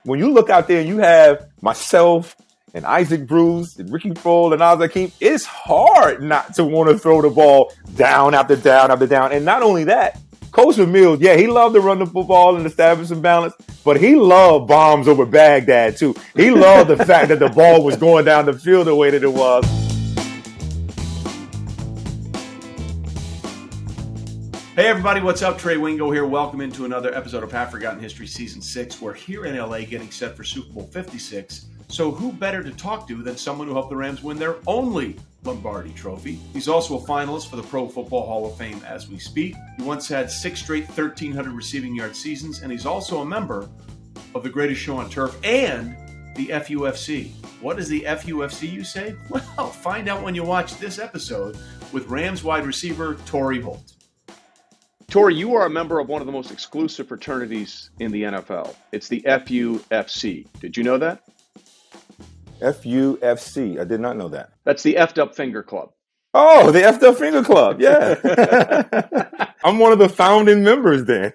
When you look out there and you have myself and Isaac Bruce and Ricky Proehl and Az-Zahir Ali Hakim, it's hard not to want to throw the ball down after down after down. And not only that, Coach Vermeil, yeah, he loved to run the football and establish some balance, but he loved bombs over Baghdad too. He loved the fact that the ball was going down the field the way that it was. Hey everybody, what's up? Trey Wingo here. Welcome into another episode of Half Forgotten History Season 6. We're here in LA getting set for Super Bowl 56. So who better to talk to than someone who helped the Rams win their only Lombardi trophy? He's also a finalist for the Pro Football Hall of Fame as we speak. He once had 6 straight 1,300 receiving yard seasons, and he's also a member of the greatest show on turf and the FUFC. What is the FUFC, you say? Well, find out when you watch this episode with Rams wide receiver Torry Holt. Torry, you are a member of one of the most exclusive fraternities in the NFL. It's the FUFC. Did you know that? FUFC. I did not know that. That's the F'd Up Finger Club. Oh, the F'd Up Finger Club. Yeah. I'm one of the founding members then.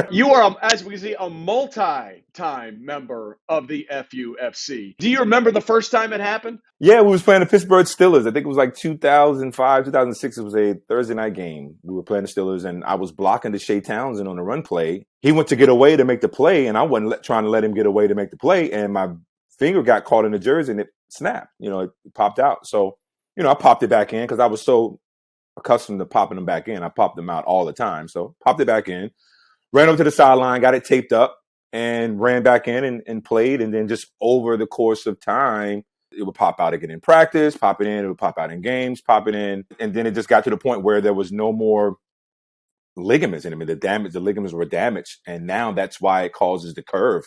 You are, as we can see, a multi-time member of the FUFC. Do you remember the first time it happened? Yeah, we was playing the Pittsburgh Steelers. I think it was like 2005, 2006. It was a Thursday night game. We were playing the Steelers, and I was blocking Deshae Townsend on the run play. He went to get away to make the play, and I wasn't trying to let him get away to make the play, and my finger got caught in the jersey, and it snapped. It popped out. So, I popped it back in because I was so accustomed to popping them back in. I popped them out all the time. So popped it back in, ran over to the sideline, got it taped up, and ran back in and played. And then just over the course of time, it would pop out again in practice, pop it in, it would pop out in games, pop it in. And then it just got to the point where there was no more ligaments in them. The ligaments were damaged. And now that's why it causes the curve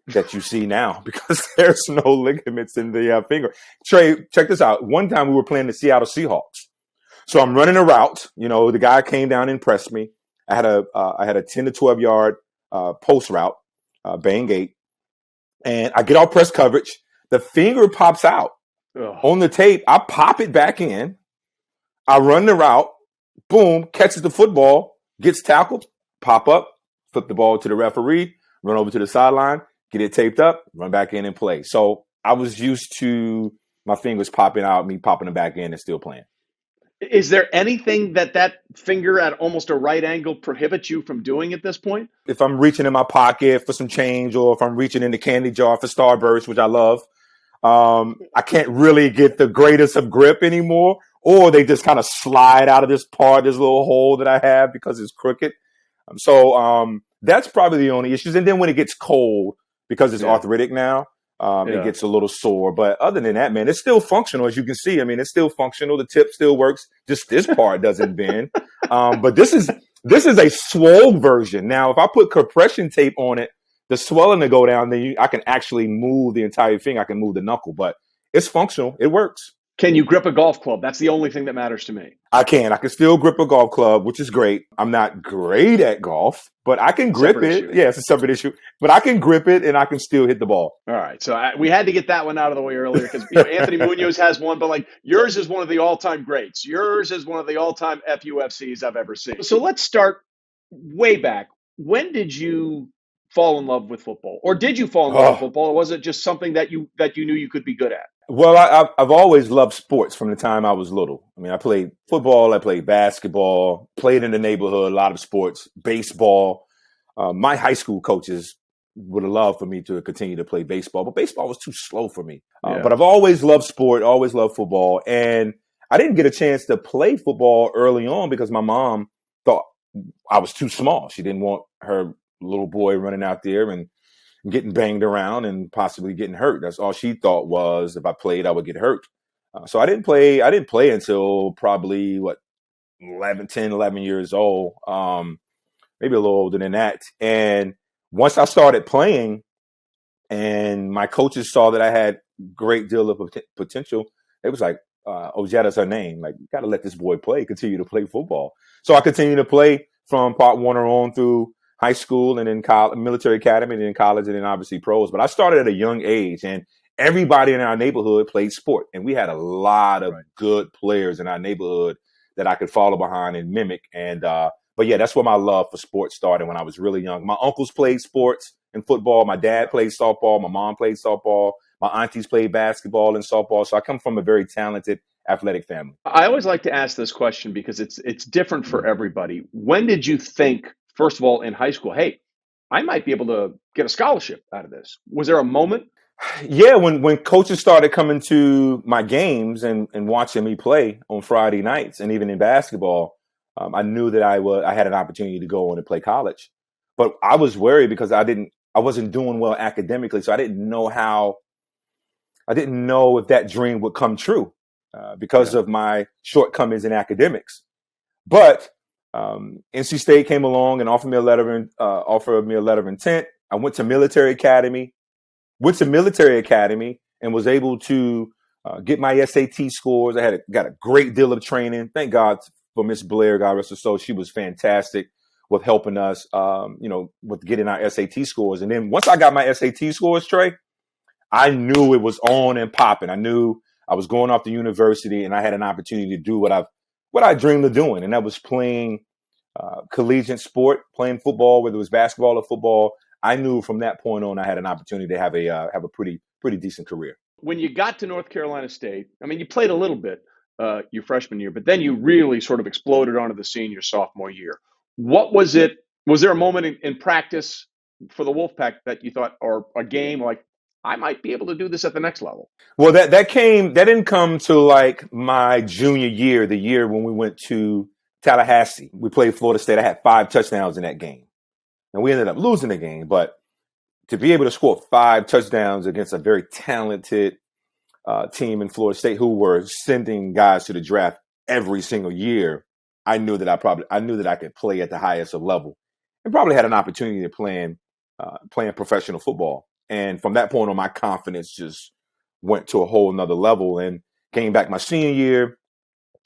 that you see now, because there's no ligaments in the finger. Trey, check this out. One time we were playing the Seattle Seahawks. So I'm running a route. The guy came down and pressed me. I had a 10 to 12 yard post route, bang gate, and I get all press coverage. The finger pops out on the tape. I pop it back in. I run the route. Boom, catches the football, gets tackled, pop up, flip the ball to the referee, run over to the sideline, get it taped up, run back in and play. So I was used to my fingers popping out, me popping them back in and still playing. Is there anything that finger at almost a right angle prohibits you from doing at this point? If I'm reaching in my pocket for some change, or if I'm reaching in the candy jar for Starburst, which I love, I can't really get the greatest of grip anymore, or they just kind of slide out of this little hole that I have because it's crooked. So that's probably the only issues. And then when it gets cold, because it's arthritic now, it gets a little sore. But other than that, man, it's still functional, as you can see. I mean, it's still functional. The tip still works. Just this part doesn't bend. But this is a swole version. Now, if I put compression tape on it, the swelling to go down, then I can actually move the entire finger. I can move the knuckle, but it's functional. It works. Can you grip a golf club? That's the only thing that matters to me. I can still grip a golf club, which is great. I'm not great at golf, but I can grip it. Issue. Yeah, it's a separate issue, but I can grip it and I can still hit the ball. All right. So we had to get that one out of the way earlier because Anthony Munoz has one, but yours is one of the all-time greats. Yours is one of the all-time FUFCs I've ever seen. So let's start way back. When did you fall in love with football? Or did you fall in love with football? Or was it just something that you knew you could be good at? Well, I've always loved sports from the time I was little. I mean, I played football, I played basketball, played in the neighborhood, a lot of sports, baseball. My high school coaches would have loved for me to continue to play baseball, but baseball was too slow for me. But I've always loved sport, always loved football. And I didn't get a chance to play football early on because my mom thought I was too small. She didn't want her little boy running out there and getting banged around and possibly getting hurt. That's all she thought was if I played, I would get hurt. So I didn't play until probably 11 years old, maybe a little older than that. And once I started playing and my coaches saw that I had great deal of potential, it was like, Ojeta's her name. Like, you got to let this boy play, continue to play football. So I continued to play from Part Warner on through high school and then military academy and then college and then obviously pros. But I started at a young age and everybody in our neighborhood played sport. And we had a lot of good players in our neighborhood that I could follow behind and mimic. And, but yeah, that's where my love for sports started when I was really young. My uncles played sports. in football. My dad played softball. My mom played softball. My aunties played basketball and softball. So I come from a very talented athletic family. I always like to ask this question because it's different for everybody. When did you think, first of all, in high school, hey, I might be able to get a scholarship out of this? Was there a moment? Yeah, when coaches started coming to my games and watching me play on Friday nights and even in basketball, I knew that I had an opportunity to go on and play college. But I was worried because I wasn't doing well academically, so I didn't know if that dream would come true because of my shortcomings in academics. But NC State came along and offered me a letter of intent. I went to military academy and was able to get my SAT scores. I got a great deal of training. Thank God for Miss Blair, God rest her soul. She was fantastic with helping us, with getting our SAT scores. And then once I got my SAT scores, Trey, I knew it was on and popping. I knew I was going off to university and I had an opportunity to do what I dreamed of doing. And that was playing collegiate sport, playing football, whether it was basketball or football. I knew from that point on I had an opportunity to have a pretty decent career. When you got to North Carolina State, I mean, you played a little bit your freshman year, but then you really sort of exploded onto the scene your sophomore year. What was it? Was there a moment in practice for the Wolfpack that you thought, or a game like, I might be able to do this at the next level? Well, that didn't come to like my junior year, the year when we went to Tallahassee. We played Florida State. I had 5 touchdowns in that game. And we ended up losing the game, but to be able to score 5 touchdowns against a very talented team in Florida State who were sending guys to the draft every single year, I knew that I could play at the highest of level and probably had an opportunity to playing professional football. And from that point on, my confidence just went to a whole nother level and came back my senior year,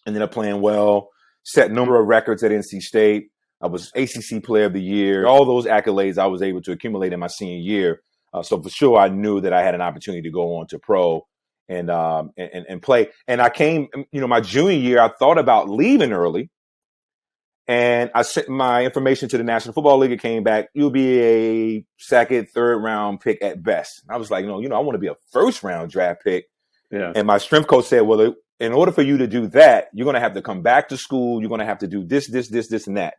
ended up playing well, set a number of records at NC State. I was ACC Player of the Year. All those accolades I was able to accumulate in my senior year. So for sure, I knew that I had an opportunity to go on to pro and play. And I came, my junior year, I thought about leaving early. And I sent my information to the National Football League. It came back, you'll be a second, third round pick at best. And I was like, I want to be a first round draft pick. Yeah. And my strength coach said, well, in order for you to do that, you're going to have to come back to school. You're going to have to do this, and that.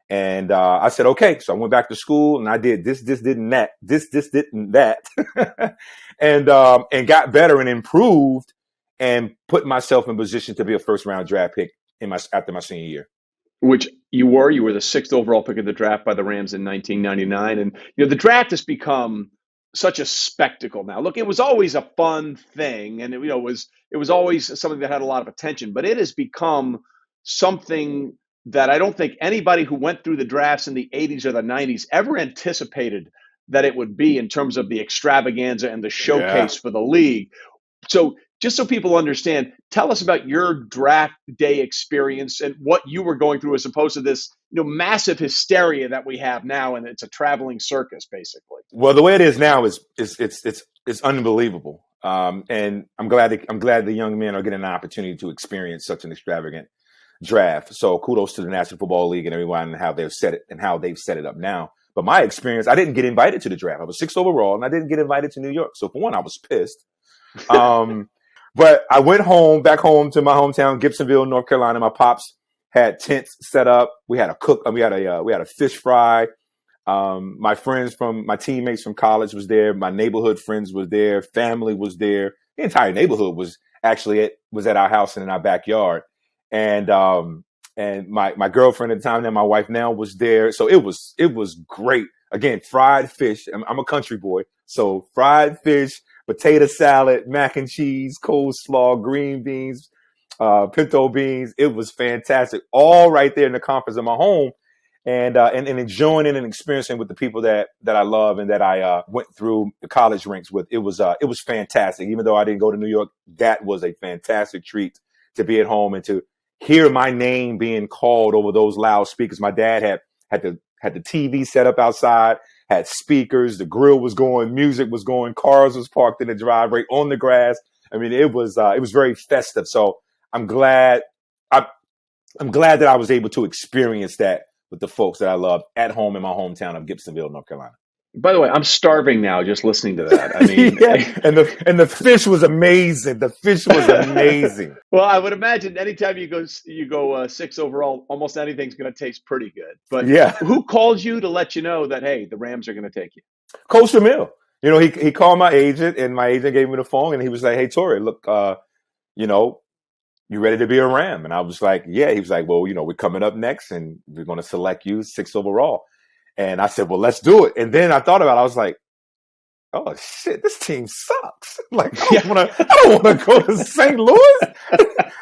And I said, okay. So I went back to school and I did this, didn't that, this, didn't that, and got better and improved and put myself in position to be a first round draft pick after my senior year. Which you were the 6th overall pick of the draft by the Rams in 1999. And, the draft has become such a spectacle now. Look, it was always a fun thing. And, it was always something that had a lot of attention, but it has become something that I don't think anybody who went through the drafts in the 80s or the 90s ever anticipated that it would be in terms of the extravaganza and the showcase for the league. So just so people understand, tell us about your draft day experience and what you were going through as opposed to this massive hysteria that we have now, and it's a traveling circus, basically. Well, the way it is now is it's unbelievable, and I'm glad the young men are getting an opportunity to experience such an extravagant draft. So kudos to the National Football League and everyone and how they've set it up now. But my experience, I didn't get invited to the draft. I was 6th overall, and I didn't get invited to New York. So for one, I was pissed. But I went back home to my hometown, Gibsonville, North Carolina. My pops had tents set up. We had we had a fish fry. My teammates from college was there. My neighborhood friends was there. Family was there. The entire neighborhood was actually at our house and in our backyard. And my girlfriend at the time and my wife now was there. So it was great. Again, fried fish. I'm a country boy. So fried fish, potato salad, mac and cheese, coleslaw, green beans, pinto beans. It was fantastic. All right there in the comforts of my home, and enjoying it and experiencing with the people that I love and that I went through the college ranks with. It was fantastic. Even though I didn't go to New York, that was a fantastic treat to be at home and to hear my name being called over those loudspeakers. My dad had the TV set up outside, had speakers, the grill was going, music was going, cars was parked in the driveway on the grass. I mean, it was very festive. So I'm glad that I was able to experience that with the folks that I love at home in my hometown of Gibsonville, North Carolina. By the way, I'm starving now just listening to that. I mean, yeah, and the fish was amazing. The fish was amazing. well, I would imagine anytime you go six overall, almost anything's going to taste pretty good. But Yeah, who calls you to let you know that, hey, the Rams are going to take you? Coach Vermeil. He called my agent, and my agent gave me the phone, and he was like, "Hey, Torry, look, you know, you ready to be a Ram?" And I was like, "Yeah." He was like, "Well, we're coming up next, and we're going to select you 6th overall." And I said, "Well, let's do it." And then I thought about it. I was like, "Oh shit, this team sucks. Like, I don't want to go to St. Louis."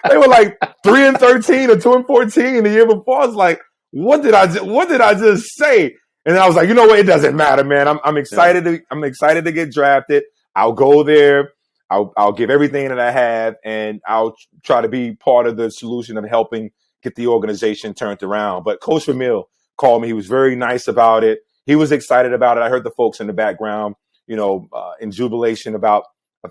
They were like 3-13 or 2-14 the year before. I was like, what did I just say? And then I was like, you know what? It doesn't matter, man. I'm excited to get drafted. I'll go there. I'll give everything that I have, and I'll try to be part of the solution of helping get the organization turned around. But Coach Vermeil called me. He was very nice about it. He was excited about it. I heard the folks in the background, in jubilation about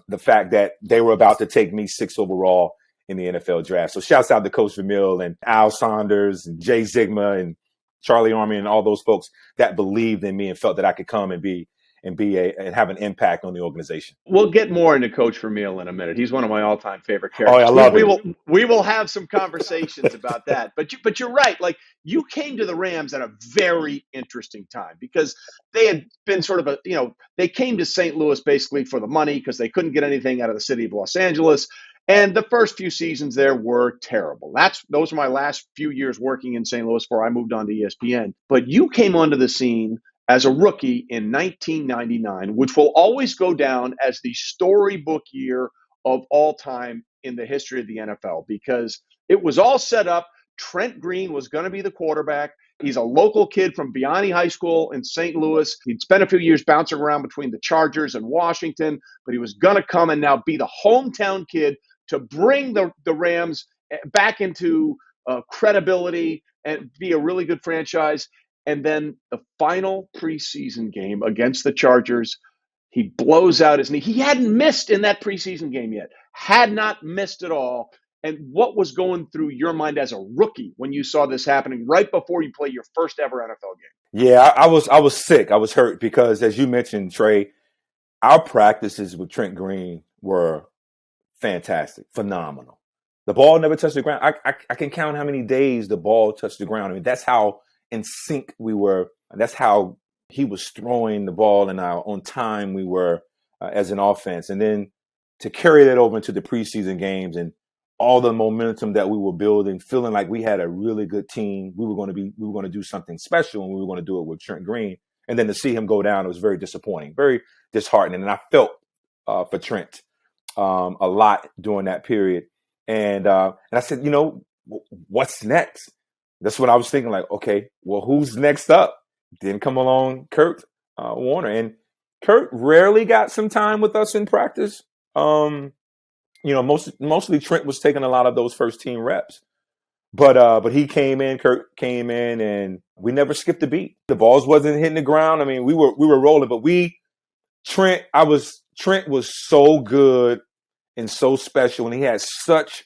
the fact that they were about to take me 6th overall in the NFL draft. So shouts out to Coach Vermeil and Al Saunders and Jay Zigma and Charlie Army and all those folks that believed in me and felt that I could come and have an impact on the organization. We'll get more into Coach Vermeil in a minute. He's one of my all-time favorite Oh, characters. I love it. We will have some conversations about that. But you're right. Like, you came to the Rams at a very interesting time because they had been sort of they came to St. Louis basically for the money because they couldn't get anything out of the city of Los Angeles. And the first few seasons there were terrible. Those were my last few years working in St. Louis before I moved on to ESPN. But you came onto the scene as a rookie in 1999, which will always go down as the storybook year of all time in the history of the NFL because it was all set up. Trent Green was going to be the quarterback. He's a local kid from Biani High School in St. Louis. He'd spent a few years bouncing around between the Chargers and Washington, but he was going to come and now be the hometown kid to bring the Rams back into credibility and be a really good franchise. And then the final preseason game against the Chargers, he blows out his knee. He hadn't missed in that preseason game yet, had not missed at all. And what was going through your mind as a rookie when you saw this happening right before you play your first ever NFL game? Yeah, I was sick. I was hurt because, as you mentioned, Trey, our practices with Trent Green were fantastic, phenomenal. The ball never touched the ground. I can count how many days the ball touched the ground. I mean, that's how in sync we were. That's how he was throwing the ball and how on time we were as an offense. And then to carry that over into the preseason games and all the momentum that we were building, feeling like we had a really good team. We were going to do something special, and we were going to do it with Trent Green. And then to see him go down, it was very disappointing, very disheartening. And I felt for Trent a lot during that period. And I said, what's next? That's what I was thinking. Like, okay, well, who's next up? Then come along Kurt Warner, and Kurt rarely got some time with us in practice. Mostly Trent was taking a lot of those first team reps, but he came in. Kurt came in, and we never skipped a beat. The balls wasn't hitting the ground. I mean, we were rolling, but Trent was so good and so special, and he had such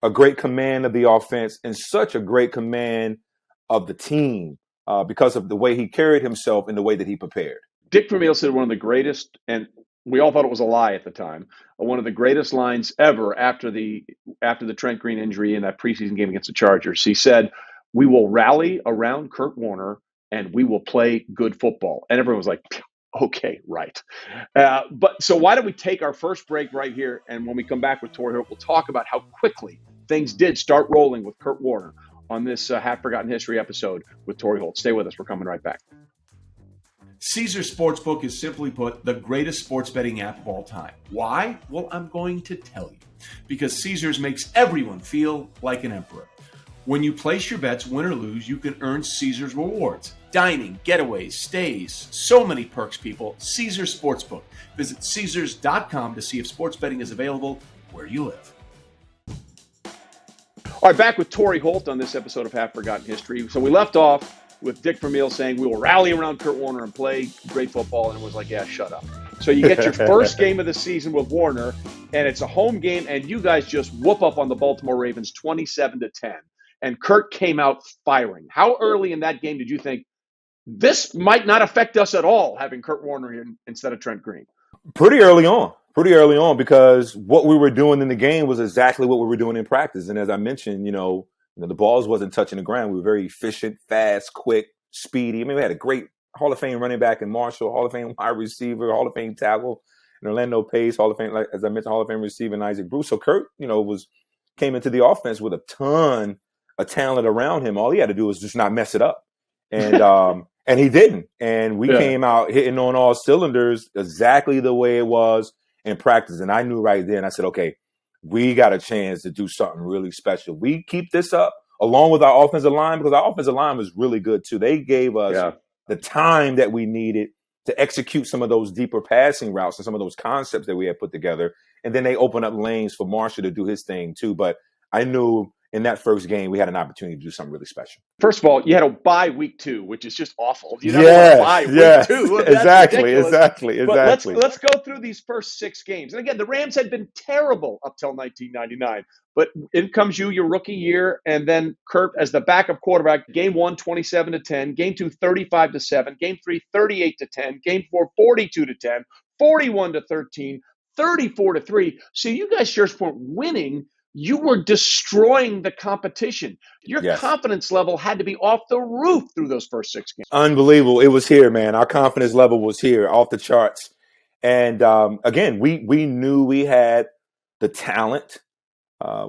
a great command of the offense and such a great command of the team because of the way he carried himself and the way that he prepared. Dick Vermeil said one of the greatest, and we all thought it was a lie at the time, one of the greatest lines ever after the Trent Green injury in that preseason game against the Chargers. He said, "We will rally around Kurt Warner and we will play good football." And everyone was like, okay, right. But so why don't we take our first break right here, and when we come back with Torry Holt, we'll talk about how quickly things did start rolling with Kurt Warner on this Half Forgotten History episode with Torry Holt. Stay with us. We're coming right back. Caesars Sportsbook is, simply put, the greatest sports betting app of all time. Why? Well, I'm going to tell you. Because Caesars makes everyone feel like an emperor. When you place your bets, win or lose, you can earn Caesars rewards. Dining, getaways, stays, so many perks, people. Caesars Sportsbook. Visit Caesars.com to see if sports betting is available where you live. All right, back with Torry Holt on this episode of Half Forgotten History. So we left off with Dick Vermeil saying we will rally around Kurt Warner and play great football, and it was like, yeah, shut up. So you get your first game of the season with Warner, and it's a home game, and you guys just whoop up on the Baltimore Ravens 27-10. And Kurt came out firing. How early in that game did you think, this might not affect us at all having Kurt Warner here instead of Trent Green. Pretty early on, because what we were doing in the game was exactly what we were doing in practice. And as I mentioned, the balls wasn't touching the ground. We were very efficient, fast, quick, speedy. I mean, we had a great Hall of Fame running back in Marshall, Hall of Fame wide receiver, Hall of Fame tackle in Orlando Pace, Hall of Fame, like, as I mentioned, Hall of Fame receiver in Isaac Bruce. So Kurt, came into the offense with a ton of talent around him. All he had to do was just not mess it up. And and he didn't. And we came out hitting on all cylinders exactly the way it was in practice. And I knew right then, I said, okay, we got a chance to do something really special. We keep this up along with our offensive line, because our offensive line was really good too. They gave us the time that we needed to execute some of those deeper passing routes and some of those concepts that we had put together. And then they opened up lanes for Marshall to do his thing too. But I knew in that first game, we had an opportunity to do something really special. First of all, you had a bye week 2, which is just awful. You never want to bye week 2. Exactly. But let's go through these first 6 games. And again, the Rams had been terrible up till 1999. But in comes your rookie year, and then Kurt as the backup quarterback. Game 1, 27-10. Game 2, 35-7. Game 3, 38-10. Game 4, 42-10. 41-13. 34-3. So you guys just weren't winning. You were destroying the competition. Your confidence level had to be off the roof through those first 6 games. Unbelievable. It was here, man. Our confidence level was here, off the charts. And again, we knew we had the talent.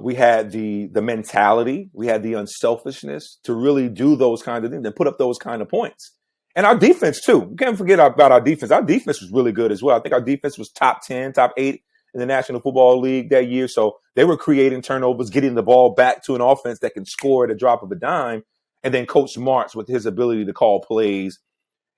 We had the mentality. We had the unselfishness to really do those kinds of things and put up those kind of points. And our defense, too. We can't forget about our defense. Our defense was really good as well. I think our defense was top 10, top 8 in the National Football League that year. So they were creating turnovers, getting the ball back to an offense that can score at a drop of a dime. And then Coach Martz, with his ability to call plays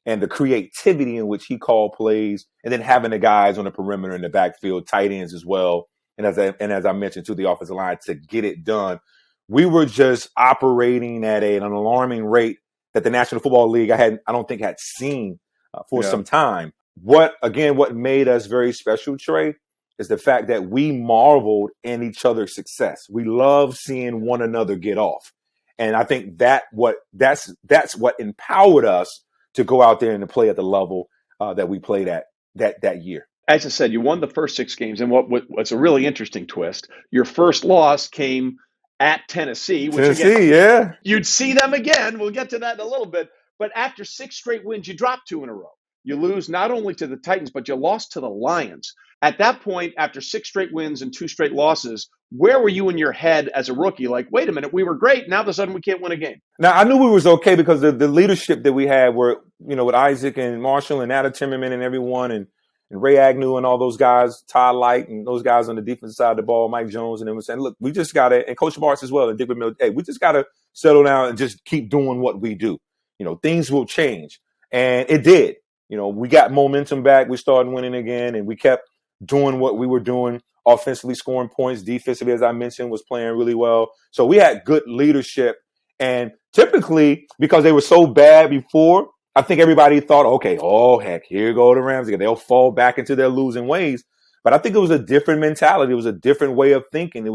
and the creativity in which he called plays, and then having the guys on the perimeter in the backfield, tight ends as well. And as I mentioned, to the offensive line to get it done. We were just operating at an alarming rate that the National Football League I don't think had seen for some time. What made us very special, Trey, is the fact that we marveled in each other's success. We love seeing one another get off. And I think that's what empowered us to go out there and to play at the level that we played at that year. As I said, you won the first 6 games. And what's a really interesting twist, your first loss came at Tennessee. Which again, you'd see them again. We'll get to that in a little bit. But after 6 straight wins, you dropped 2 in a row. You lose not only to the Titans, but you lost to the Lions. At that point, after 6 straight wins and 2 straight losses, where were you in your head as a rookie? Like, wait a minute, we were great. Now all of a sudden we can't win a game. Now, I knew we was okay because the leadership that we had were, with Isaac and Marshall and Adam Timmerman and everyone and Ray Agnew and all those guys, Todd Light and those guys on the defensive side of the ball, Mike Jones, and them were saying, look, we just got to, and Coach Martz as well, and Dick Vermeil, hey, we just got to settle down and just keep doing what we do. Things will change. And it did. We got momentum back. We started winning again, and we kept doing what we were doing, offensively scoring points, defensively, as I mentioned, was playing really well. So we had good leadership. And typically, because they were so bad before, I think everybody thought, okay, heck, here go the Rams again. They'll fall back into their losing ways. But I think it was a different mentality. It was a different way of thinking. It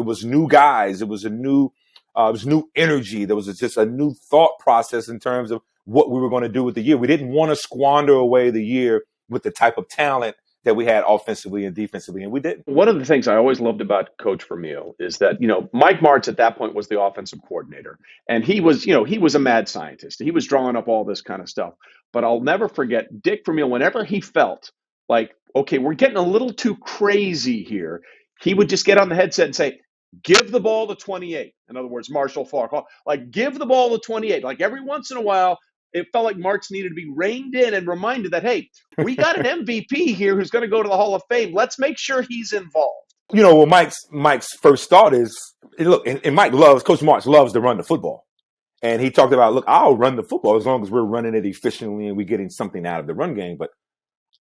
was new guys. It was new energy. There was just a new thought process in terms of what we were going to do with the year. We didn't want to squander away the year with the type of talent that we had offensively and defensively, and we didn't. One of the things I always loved about Coach Vermeil is that, Mike Martz at that point was the offensive coordinator, and he was a mad scientist. He was drawing up all this kind of stuff. But I'll never forget Dick Vermeil, whenever he felt like, okay, we're getting a little too crazy here, he would just get on the headset and say, give the ball to 28. In other words, Marshall Faulk, like give the ball to 28. Like every once in a while, it felt like Martz needed to be reined in and reminded that, hey, we got an MVP here who's going to go to the Hall of Fame. Let's make sure he's involved. What Mike's first thought is, look, and Coach Martz loves to run the football. And he talked about, look, I'll run the football as long as we're running it efficiently and we're getting something out of the run game. But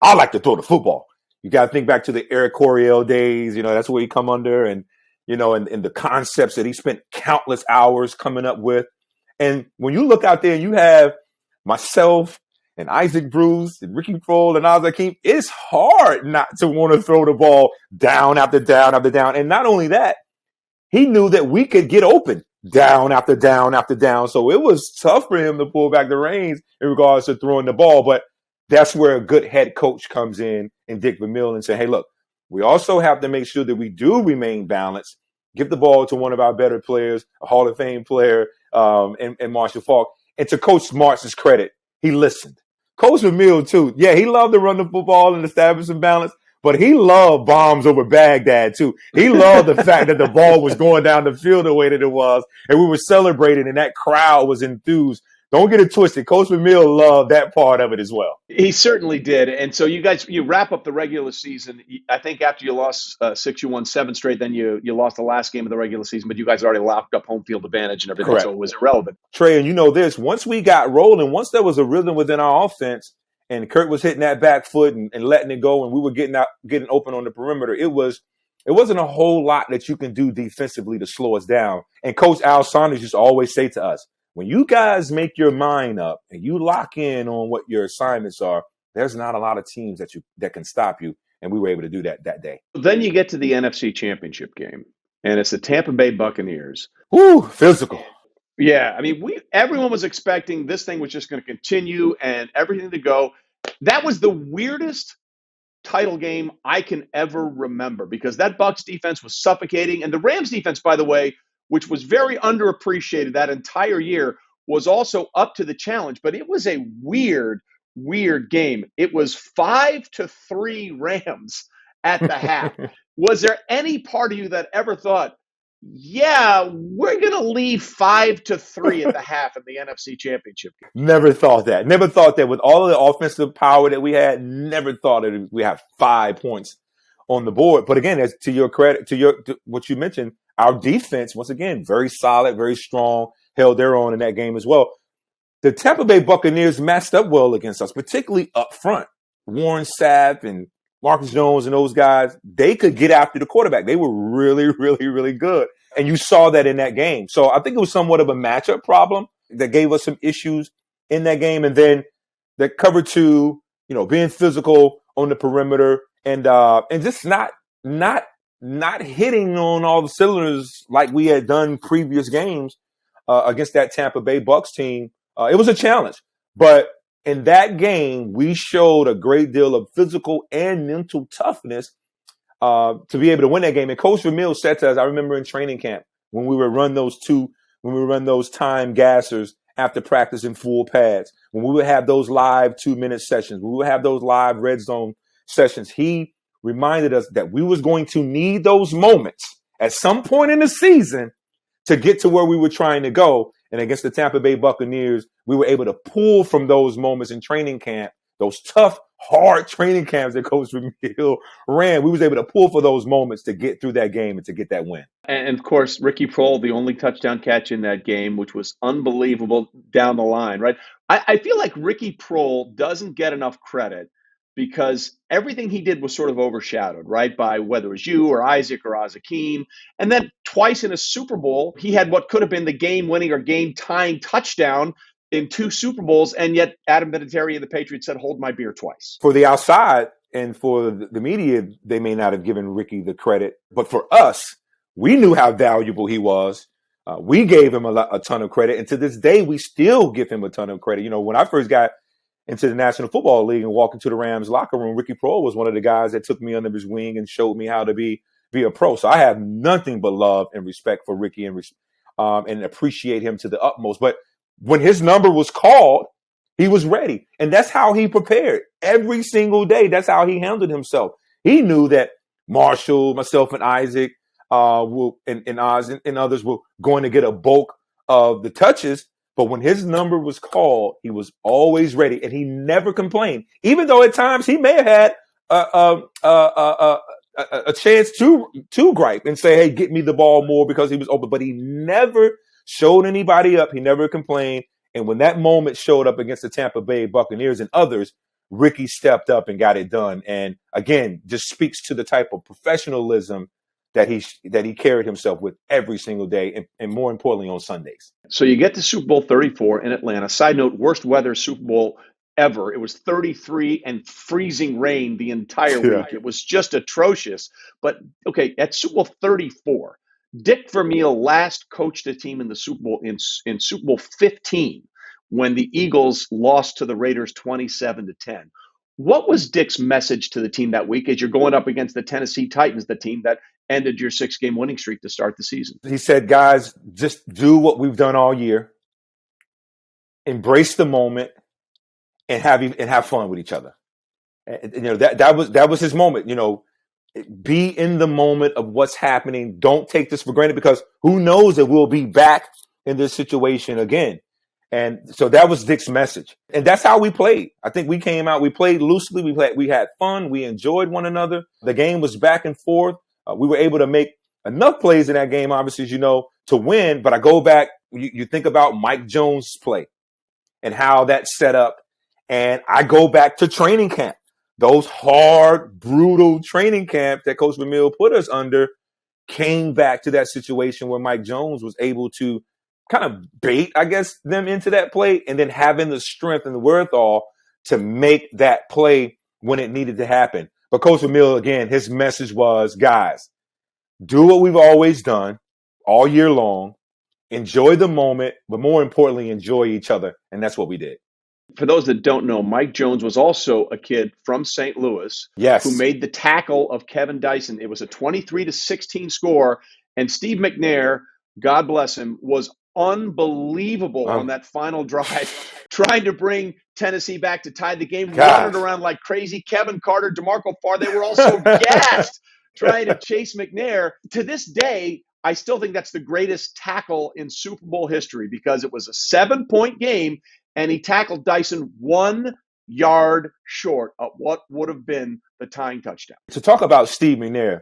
I like to throw the football. You got to think back to the Eric Coryell days. That's where he come under and the concepts that he spent countless hours coming up with. And when you look out there, you have myself and Isaac Bruce and Ricky Proehl and Az-Zahir Ali Hakim, it's hard not to want to throw the ball down after down after down. And not only that, he knew that we could get open. down after down after down. So it was tough for him to pull back the reins in regards to throwing the ball. But that's where a good head coach comes in Dick Vermeil and say, hey, look, we also have to make sure that we do remain balanced. Give the ball to one of our better players, a Hall of Fame player, and Marshall Faulk. And to Coach Martz's credit, he listened. Coach Vermeil, too. Yeah, he loved to run the football and establish some balance, but he loved bombs over Baghdad, too. He loved the fact that the ball was going down the field the way that it was, and we were celebrating, and that crowd was enthused. Don't get it twisted. Coach Vermeil loved that part of it as well. He certainly did. And so you wrap up the regular season. I think after you lost 6, you won 7 straight. Then you lost the last game of the regular season, but you guys already locked up home field advantage and everything. Correct. So it was irrelevant. Trey, and you know this, once we got rolling, once there was a rhythm within our offense and Kurt was hitting that back foot and letting it go and we were getting open on the perimeter, it wasn't a whole lot that you can do defensively to slow us down. And Coach Al Saunders used to always say to us, when you guys make your mind up and you lock in on what your assignments are, there's not a lot of teams that can stop you. And we were able to do that day. Then you get to the NFC Championship game, and it's the Tampa Bay Buccaneers. Woo, physical. Yeah, I mean, everyone was expecting this thing was just going to continue and everything to go. That was the weirdest title game I can ever remember because that Bucs defense was suffocating. And the Rams defense, by the way, which was very underappreciated that entire year, was also up to the challenge. But it was a weird game. It was 5-3 Rams at the half. Was there any part of you that ever thought, yeah, we're going to leave 5-3 at the half in the NFC Championship game? Never thought that. Never thought that with all of the offensive power that we had, never thought that we have 5 points on the board. But again, as to your credit, to what you mentioned, our defense, once again, very solid, very strong, held their own in that game as well. The Tampa Bay Buccaneers matched up well against us, particularly up front. Warren Sapp and Marcus Jones and those guys, they could get after the quarterback. They were really, really, really good. And you saw that in that game. So I think it was somewhat of a matchup problem that gave us some issues in that game. And then the cover 2, being physical on the perimeter and just not hitting on all the cylinders like we had done previous games against that Tampa Bay Bucs team. It was a challenge. But in that game, we showed a great deal of physical and mental toughness to be able to win that game. And Coach Vermeil said to us, I remember in training camp when we would run those time gassers after practice in full pads, when we would have those live 2-minute sessions, we would have those live red zone sessions. He reminded us that we was going to need those moments at some point in the season to get to where we were trying to go. And against the Tampa Bay Buccaneers, we were able to pull from those moments in training camp, those tough, hard training camps that Coach Vermeil ran. We was able to pull for those moments to get through that game and to get that win. And of course, Ricky Proehl, the only touchdown catch in that game, which was unbelievable down the line, right? I feel like Ricky Proehl doesn't get enough credit because everything he did was sort of overshadowed, right, by whether it was you or Isaac or Az-Zahir. And then twice in a Super Bowl, he had what could have been the game-winning or game-tying touchdown in 2 Super Bowls, and yet Adam Vinatieri and the Patriots said, hold my beer twice. For the outside and for the media, they may not have given Ricky the credit. But for us, we knew how valuable he was. We gave him a ton of credit. And to this day, we still give him a ton of credit. When I first got into the National Football League and walked into the Rams locker room, Ricky Proehl was one of the guys that took me under his wing and showed me how to be a pro. So I have nothing but love and respect for Ricky and appreciate him to the utmost. But when his number was called, he was ready. And that's how he prepared every single day. That's how he handled himself. He knew that Marshall, myself, and Isaac, and Oz and others were going to get a bulk of the touches. But when his number was called, he was always ready, and he never complained. Even though at times he may have had a chance to gripe and say, "Hey, get me the ball more," because he was open. But he never showed anybody up. He never complained. And when that moment showed up against the Tampa Bay Buccaneers and others, Ricky stepped up and got it done. And again, just speaks to the type of professionalism that he carried himself with every single day, and more importantly on Sundays. So you get to Super Bowl 34 in Atlanta. Side note, worst weather Super Bowl ever. It was 33 and freezing rain the entire week. It was just atrocious. But okay, at Super Bowl 34, Dick Vermeil last coached a team in the Super Bowl in Super Bowl 15 when the Eagles lost to the Raiders 27-10. What was Dick's message to the team that week as you're going up against the Tennessee Titans, the team that ended your 6-game winning streak to start the season? He said, guys, just do what we've done all year. Embrace the moment and have fun with each other. And, that was his moment. Be in the moment of what's happening. Don't take this for granted, because who knows if we'll be back in this situation again. And so that was Dick's message. And that's how we played. I think we came out, we played loosely. We had fun. We enjoyed one another. The game was back and forth. We were able to make enough plays in that game, obviously, as you know, to win. But I go back, you think about Mike Jones' play and how that set up. And I go back to training camp. Those hard, brutal training camp that Coach Vermeil put us under came back to that situation where Mike Jones was able to kind of bait, I guess, them into that play, and then having the strength and the wherewithal to make that play when it needed to happen. But Coach Vermeil, again, his message was, guys, do what we've always done all year long. Enjoy the moment, but more importantly, enjoy each other. And that's what we did. For those that don't know, Mike Jones was also a kid from St. Louis, yes, who made the tackle of Kevin Dyson. It was a 23-16 score, and Steve McNair, God bless him, was unbelievable on that final drive, trying to bring Tennessee back to tie the game, running around like crazy. Kevin Carter, DeMarco Farr, they were all so gassed trying to chase McNair. To this day, I still think that's the greatest tackle in Super Bowl history, because it was a 7-point game, and he tackled Dyson 1 yard short of what would have been the tying touchdown. To talk about Steve McNair,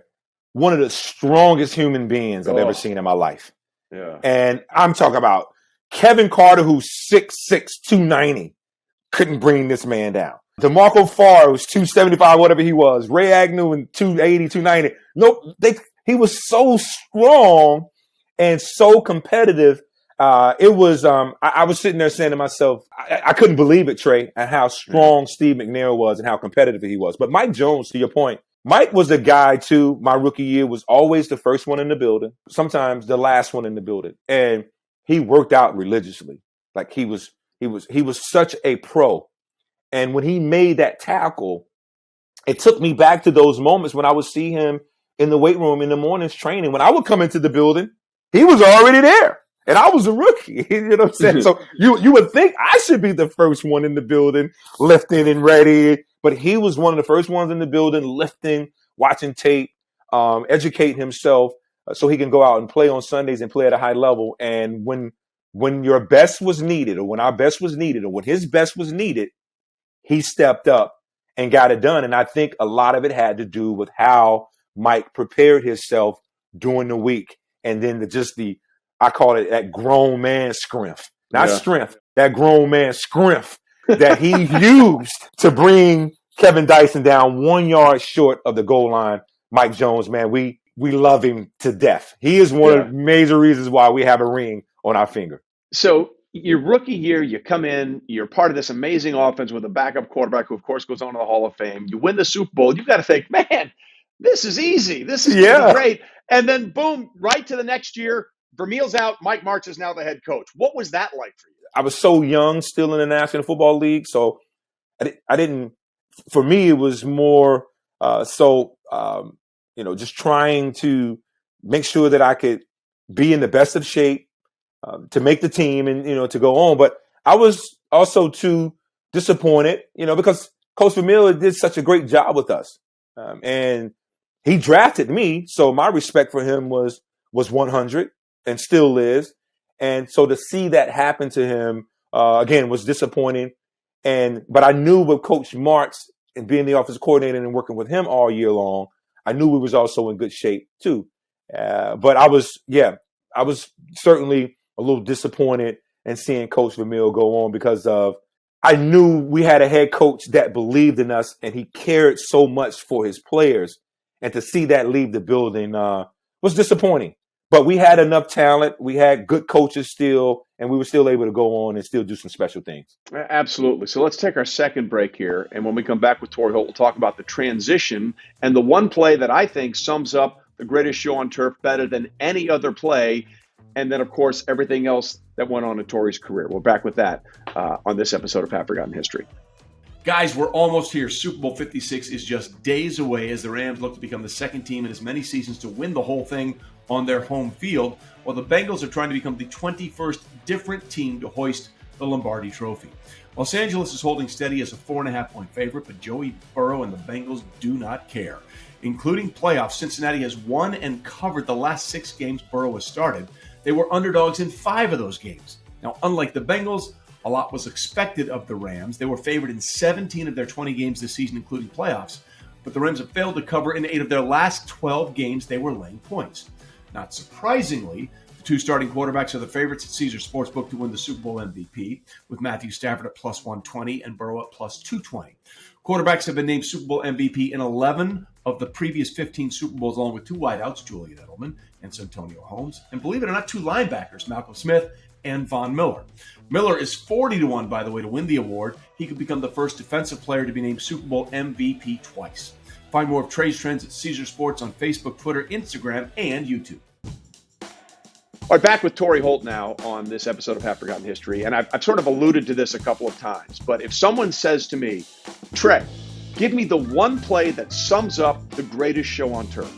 one of the strongest human beings I've ever seen in my life. Yeah. And I'm talking about Kevin Carter, who's 6'6", 290, couldn't bring this man down. DeMarco Farr was 275, whatever he was. Ray Agnew and 280, 290. Nope, he was so strong and so competitive. It was, I was sitting there saying to myself, I couldn't believe it, Trey, and how strong Steve McNair was and how competitive he was. But Mike Jones, to your point, Mike was the guy, too. My rookie year was always the first one in the building, sometimes the last one in the building. And he worked out religiously. Like he was such a pro. And when he made that tackle, it took me back to those moments when I would see him in the weight room in the mornings training. When I would come into the building, he was already there. And I was a rookie, you know what I'm saying? So you would think I should be the first one in the building, lifting and ready. But he was one of the first ones in the building, lifting, watching tape, educating himself so he can go out and play on Sundays and play at a high level. And when your best was needed, or when our best was needed, or when his best was needed, he stepped up and got it done. And I think a lot of it had to do with how Mike prepared himself during the week. And then I call it that grown man strength, not strength, that grown man strength that he used to bring Kevin Dyson down 1 yard short of the goal line. Mike Jones, man, we love him to death. He is one of the major reasons why we have a ring on our finger. So your rookie year, you come in, you're part of this amazing offense with a backup quarterback who, of course, goes on to the Hall of Fame. You win the Super Bowl. You got to think, man, this is easy. This is going to be great. And then, boom, right to the next year, Vermeil's out. Mike Martz is now the head coach. What was that like for you? I was so young still in the National Football League. So I didn't, for me, it was more just trying to make sure that I could be in the best of shape to make the team and, to go on. But I was also too disappointed, because Coach Vermeil did such a great job with us. And he drafted me. So my respect for him was 100. And still is. And so to see that happen to him, again, was disappointing. But I knew with Coach Martz and being the offensive coordinator and working with him all year long, I knew we was also in good shape too. But I was certainly a little disappointed in seeing Coach Vermeil go on, because I knew we had a head coach that believed in us and he cared so much for his players. And to see that leave the building was disappointing. But we had enough talent. We had good coaches still, and we were still able to go on and still do some special things. Absolutely. So let's take our second break here. And when we come back with Torry Holt, we'll talk about the transition and the one play that I think sums up the greatest show on turf, better than any other play. And then, of course, everything else that went on in Torry's career. We're back with that on this episode of Half Forgotten History. Guys, we're almost here. Super Bowl 56 is just days away as the Rams look to become the second team in as many seasons to win the whole thing on their home field, while the Bengals are trying to become the 21st different team to hoist the Lombardi Trophy. Los Angeles is holding steady as a 4.5-point favorite, but Joey Burrow and the Bengals do not care. Including playoffs, Cincinnati has won and covered the last 6 games Burrow has started. They were underdogs in 5 of those games. Now, unlike the Bengals, a lot was expected of the Rams. They were favored in 17 of their 20 games this season, including playoffs. But the Rams have failed to cover in 8 of their last 12 games they were laying points. Not surprisingly, the 2 starting quarterbacks are the favorites at Caesars Sportsbook to win the Super Bowl MVP, with Matthew Stafford at plus 120 and Burrow at plus 220. Quarterbacks have been named Super Bowl MVP in 11 of the previous 15 Super Bowls, along with 2 wideouts, Julian Edelman and Santonio Holmes, and believe it or not, 2 linebackers, Malcolm Smith and Von Miller. Miller is 40-1, by the way, to win the award. He could become the first defensive player to be named Super Bowl MVP twice. Find more of Trey's trends at Caesar Sports on Facebook, Twitter, Instagram, and YouTube. All right, back with Torry Holt now on this episode of Half Forgotten History. And I've sort of alluded to this a couple of times, but if someone says to me, Trey, give me the one play that sums up the greatest show on turf.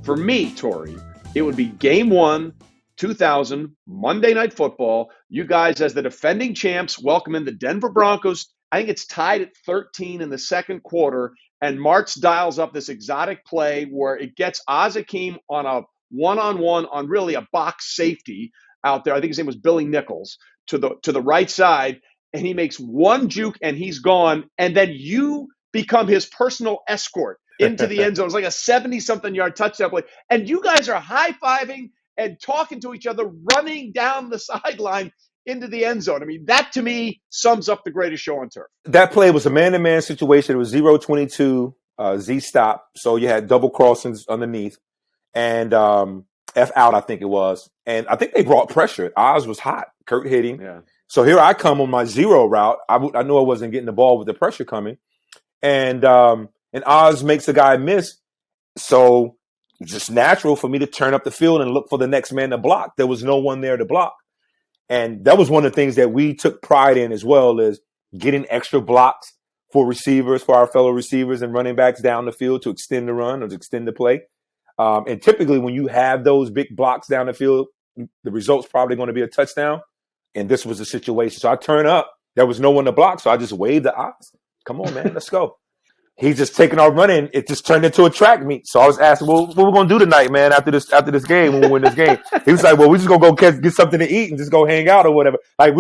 For me, Torry, it would be Game 1, 2000, Monday Night Football. You guys, as the defending champs, welcome in the Denver Broncos. I think it's tied at 13 in the second quarter, and Martz dials up this exotic play where it gets Az-Zahir Ali Hakim on a one-on-one on really a box safety out there. I think his name was Billy Nichols to the right side, and he makes one juke and he's gone. And then you become his personal escort into the end zone. It's like a 70-something yard touchdown play. And you guys are high-fiving and talking to each other, running down the sideline into the end zone. I mean, that to me sums up the greatest show on turf. That play was a man-to-man situation. It was 0-22 Z stop. So you had double crossings underneath. And F out, I think it was. And I think they brought pressure. Oz was hot. Kurt hit him. Yeah. So here I come on my zero route. I knew I wasn't getting the ball with the pressure coming. And Oz makes the guy miss. So it's just natural for me to turn up the field and look for the next man to block. There was no one there to block. And that was one of the things that we took pride in as well, is getting extra blocks for receivers, for our fellow receivers and running backs down the field to extend the run or to extend the play. And typically when you have those big blocks down the field, the result's probably going to be a touchdown. And this was the situation. So I turn up. There was no one to block. So I just waved the Oz. Come on, man. Let's go. He's just taking our running. It just turned into a track meet. So I was asking, well, what we're going to do tonight, man, after this game when we win this game? He was like, well, we're just going to go get something to eat and just go hang out or whatever. Like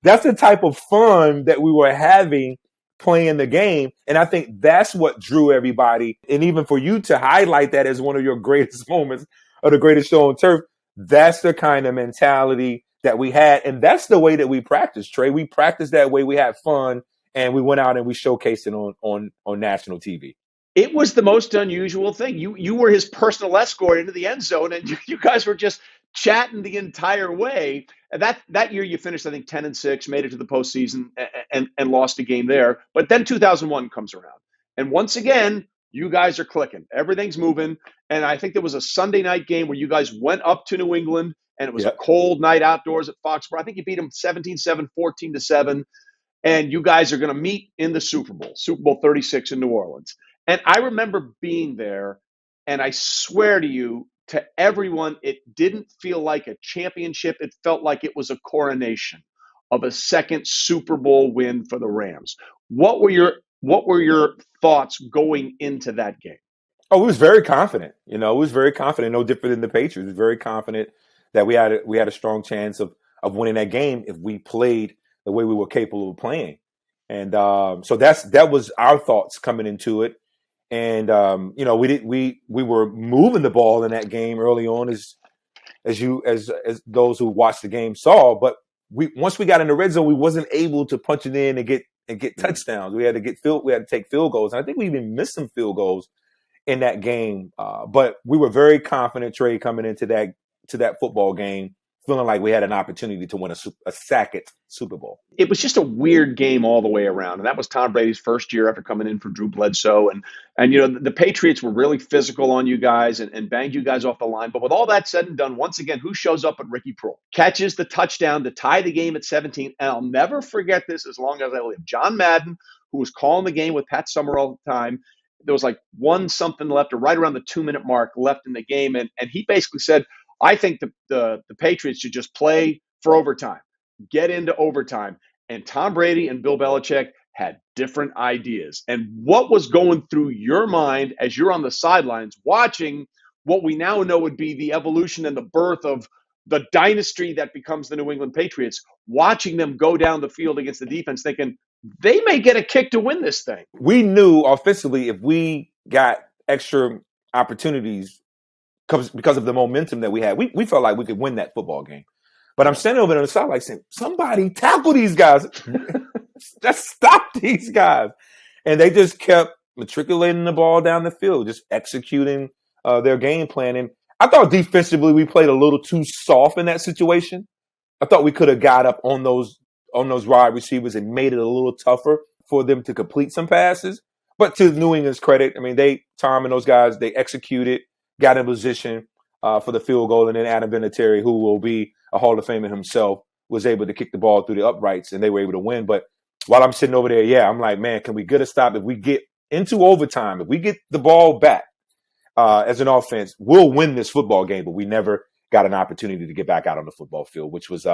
that's the type of fun that we were having playing the game. And I think that's what drew everybody. And even for you to highlight that as one of your greatest moments of the greatest show on turf, that's the kind of mentality that we had. And that's the way that we practice, Trey. We practiced that way. We had fun. And we went out and we showcased it on national TV. It was the most unusual thing. You were his personal escort into the end zone, and you guys were just chatting the entire way. And that year you finished, I think, 10-6, made it to the postseason, and lost a game there. But then 2001 comes around, and once again, you guys are clicking. Everything's moving. And I think there was a Sunday night game where you guys went up to New England, and it was a cold night outdoors at Foxborough. I think you beat them 17-7, 14-7. And you guys are going to meet in the Super Bowl 36 in New Orleans. And I remember being there, and I swear to you, to everyone, it didn't feel like a championship. It felt like it was a coronation of a second Super Bowl win for the Rams. What were your thoughts going into that game? Oh, we was very confident. It was very confident, no different than the Patriots. We was very confident that we had a strong chance of winning that game if we played the way we were capable of playing. And so that was our thoughts coming into it. And we were moving the ball in that game early on, as those who watched the game saw. But once we got in the red zone, we wasn't able to punch it in and get touchdowns. We had to take field goals. And I think we even missed some field goals in that game. But we were very confident, Trey, coming into that football game, feeling like we had an opportunity to win a second Super Bowl. It was just a weird game all the way around. And that was Tom Brady's first year after coming in for Drew Bledsoe. And the Patriots were really physical on you guys and banged you guys off the line. But with all that said and done, once again, who shows up but Ricky Proehl? Catches the touchdown to tie the game at 17. And I'll never forget this as long as I live. John Madden, who was calling the game with Pat Summerall at the time, there was like 1 something left or right around the 2-minute mark left in the game. And he basically said, I think the Patriots should just play for overtime, get into overtime. And Tom Brady and Bill Belichick had different ideas. And what was going through your mind as you're on the sidelines watching what we now know would be the evolution and the birth of the dynasty that becomes the New England Patriots, watching them go down the field against the defense thinking they may get a kick to win this thing? We knew offensively if we got extra opportunities because of the momentum that we had, we felt like we could win that football game. But I'm standing over on the side like saying, somebody tackle these guys. Just stop these guys. And they just kept matriculating the ball down the field, just executing their game plan. And I thought defensively we played a little too soft in that situation. I thought we could have got up on those wide receivers and made it a little tougher for them to complete some passes. But to New England's credit, I mean, Tom and those guys, they executed, got in position for the field goal, and then Adam Vinatieri, who will be a Hall of Famer himself, was able to kick the ball through the uprights, and they were able to win. But while I'm sitting over there, I'm like, man, can we get a stop? If we get into overtime, if we get the ball back as an offense, we'll win this football game. But we never got an opportunity to get back out on the football field, which was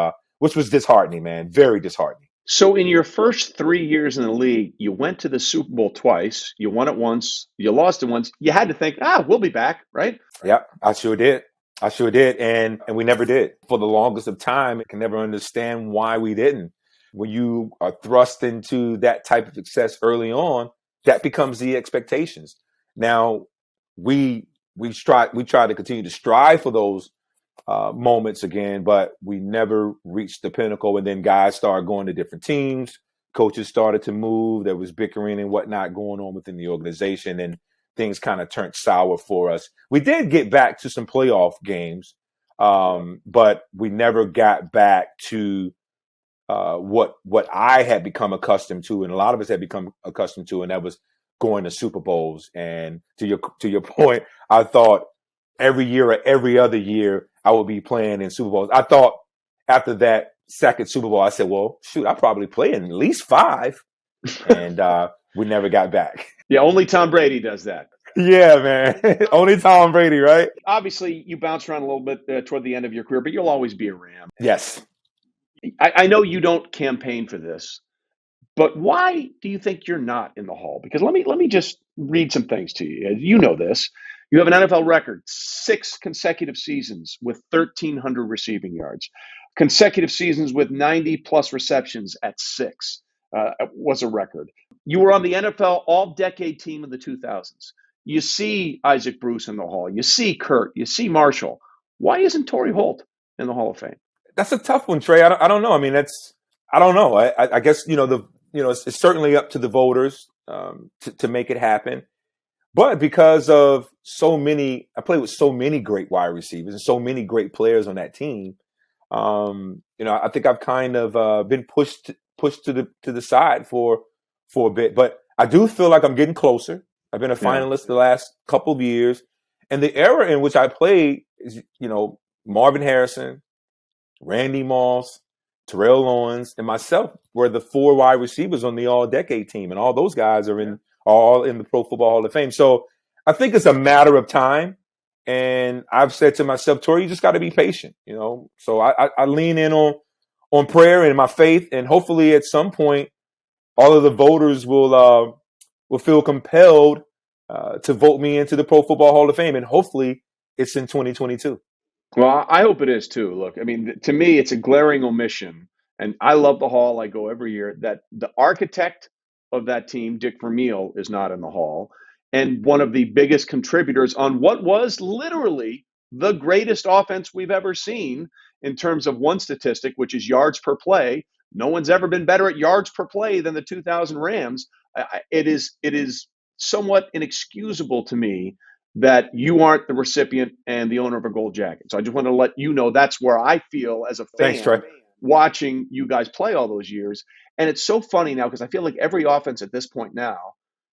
disheartening, man, very disheartening. So in your first 3 years in the league, you went to the Super Bowl twice. You won it once. You lost it once. You had to think, we'll be back, right? Yeah, I sure did. And we never did. For the longest of time, I can never understand why we didn't. When you are thrust into that type of success early on, that becomes the expectations. Now, we try to continue to strive for those moments again, but we never reached the pinnacle. And then guys started going to different teams. Coaches started to move. There was bickering and whatnot going on within the organization, and things kind of turned sour for us. We did get back to some playoff games, but we never got back to what I had become accustomed to, and a lot of us had become accustomed to, and that was going to Super Bowls. And to your point, I thought every year or every other year I would be playing in Super Bowls. I thought after that second Super Bowl, I said, well, shoot, I'll probably play in at least 5. And we never got back. Yeah, only Tom Brady does that. Yeah, man. Only Tom Brady, right? Obviously, you bounce around a little bit toward the end of your career, but you'll always be a Ram. Yes. I know you don't campaign for this, but why do you think you're not in the Hall? Because let me just read some things to you. You know this. You have an NFL record, 6 consecutive seasons with 1,300 receiving yards, consecutive seasons with 90-plus receptions at 6 was a record. You were on the NFL All-Decade team in the 2000s. You see Isaac Bruce in the Hall. You see Kurt. You see Marshall. Why isn't Torry Holt in the Hall of Fame? That's a tough one, Trey. I don't know. I mean, I don't know. I guess it's certainly up to the voters to make it happen. But because of I played with so many great wide receivers and so many great players on that team. I think I've kind of been pushed to the side for a bit. But I do feel like I'm getting closer. I've been a finalist the last couple of years, and the era in which I played is Marvin Harrison, Randy Moss, Terrell Owens, and myself were the 4 wide receivers on the All-Decade team, and all those guys are all in the Pro Football Hall of Fame. So I think it's a matter of time, and I've said to myself, Torry, you just got to be patient, So I lean in on prayer and my faith, and hopefully at some point all of the voters will feel compelled to vote me into the Pro Football Hall of Fame, and hopefully it's in 2022. Well, I hope it is too. Look, I mean, to me, it's a glaring omission, and I love the Hall. I go every year. That the architect of that team, Dick Vermeil, is not in the Hall, and one of the biggest contributors on what was literally the greatest offense we've ever seen in terms of one statistic, which is yards per play. No one's ever been better at yards per play than the 2000 Rams. It is somewhat inexcusable to me that you aren't the recipient and the owner of a gold jacket. So I just want to let you know that's where I feel as a fan. Thanks, Trey. Watching you guys play all those years. And it's so funny now because I feel like every offense at this point now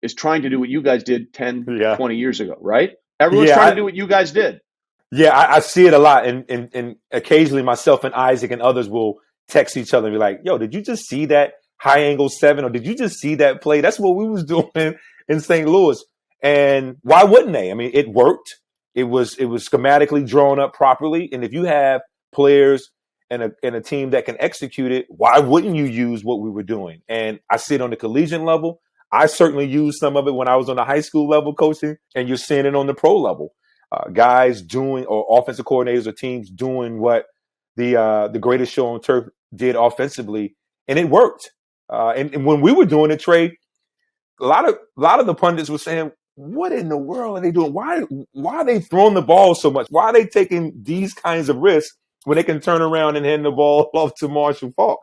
is trying to do what you guys did 10, 20 years ago, right? Everyone's trying to do what you guys did. Yeah, I see it a lot. And occasionally myself and Isaac and others will text each other and be like, yo, did you just see that high angle 7? Or did you just see that play? That's what we was doing in St. Louis. And why wouldn't they? I mean, it worked. It was schematically drawn up properly. And if you have players and a team that can execute it, why wouldn't you use what we were doing? And I see it on the collegiate level. I certainly used some of it when I was on the high school level coaching, and you're seeing it on the pro level. Guys doing, or offensive coordinators or teams doing what the greatest show on turf did offensively, and it worked. And when we were doing it, Trey, a lot of the pundits were saying, what in the world are they doing? Why are they throwing the ball so much? Why are they taking these kinds of risks when they can turn around and hand the ball off to Marshall Faulk?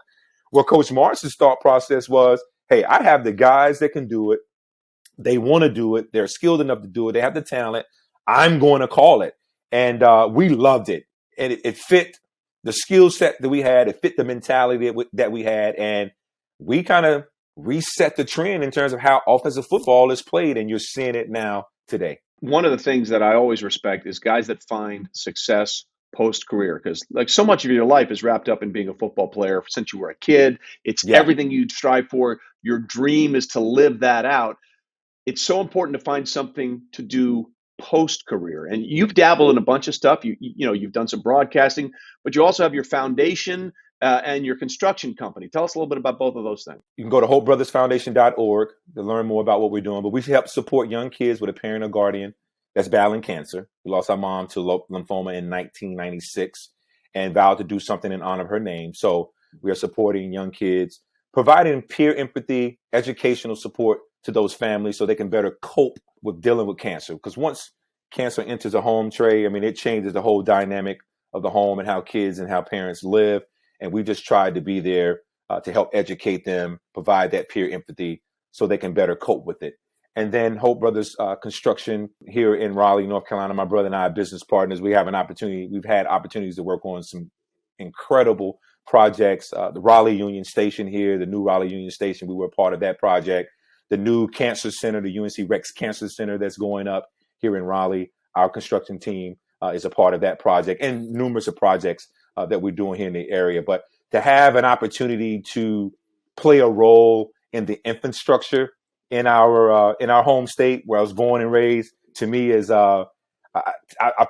Well, Coach Martz's thought process was, hey, I have the guys that can do it. They want to do it. They're skilled enough to do it. They have the talent. I'm going to call it. And we loved it. And it fit the skill set that we had. It fit the mentality that we had. And we kind of reset the trend in terms of how offensive football is played. And you're seeing it now today. One of the things that I always respect is guys that find success post-career, because like so much of your life is wrapped up in being a football player since you were a kid. It's everything you strive for. Your dream is to live that out. It's so important to find something to do post-career. And you've dabbled in a bunch of stuff. You've done some broadcasting, but you also have your foundation and your construction company. Tell us a little bit about both of those things. You can go to HopebrothersFoundation.org to learn more about what we're doing. But we help support young kids with a parent or guardian that's battling cancer. We lost our mom to lymphoma in 1996 and vowed to do something in honor of her name. So we are supporting young kids, providing peer empathy, educational support to those families so they can better cope with dealing with cancer. Because once cancer enters a home, Trey, I mean, it changes the whole dynamic of the home and how kids and how parents live. And we just tried to be there to help educate them, provide that peer empathy so they can better cope with it. And then Hope Brothers Construction here in Raleigh, North Carolina, my brother and I are business partners. We've had opportunities to work on some incredible projects. The Raleigh Union Station here, the new Raleigh Union Station, we were a part of that project. The new cancer center, the UNC Rex Cancer Center that's going up here in Raleigh, our construction team is a part of that project, and numerous of projects that we're doing here in the area. But to have an opportunity to play a role in the infrastructure in our home state where I was born and raised, to me is I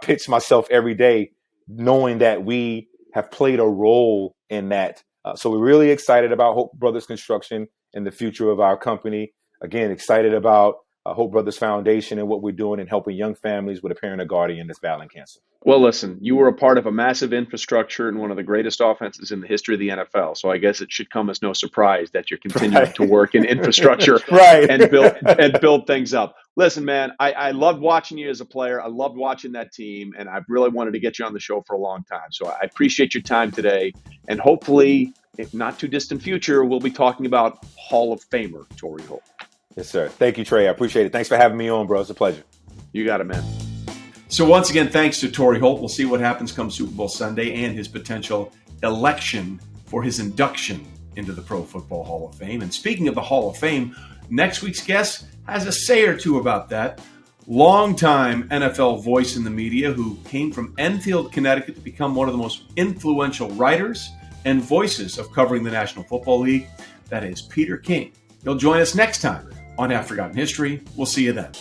pitch myself every day knowing that we have played a role in that. So we're really excited about Hope Brothers Construction and the future of our company. Again, excited about Hope Brothers Foundation and what we're doing in helping young families with a parent or guardian that's battling cancer. Well, listen, you were a part of a massive infrastructure and one of the greatest offenses in the history of the NFL. So I guess it should come as no surprise that you're continuing to work in infrastructure and build things up. Listen, man, I loved watching you as a player. I loved watching that team, and I really wanted to get you on the show for a long time. So I appreciate your time today, and hopefully, if not too distant future, we'll be talking about Hall of Famer Torry Holt. Yes, sir. Thank you, Trey. I appreciate it. Thanks for having me on, bro. It's a pleasure. You got it, man. So once again, thanks to Torry Holt. We'll see what happens come Super Bowl Sunday and his potential election for his induction into the Pro Football Hall of Fame. And speaking of the Hall of Fame, next week's guest has a say or two about that. Longtime NFL voice in the media who came from Enfield, Connecticut to become one of the most influential writers and voices of covering the National Football League. That is Peter King. He'll join us next time on Half Forgotten History. We'll see you then.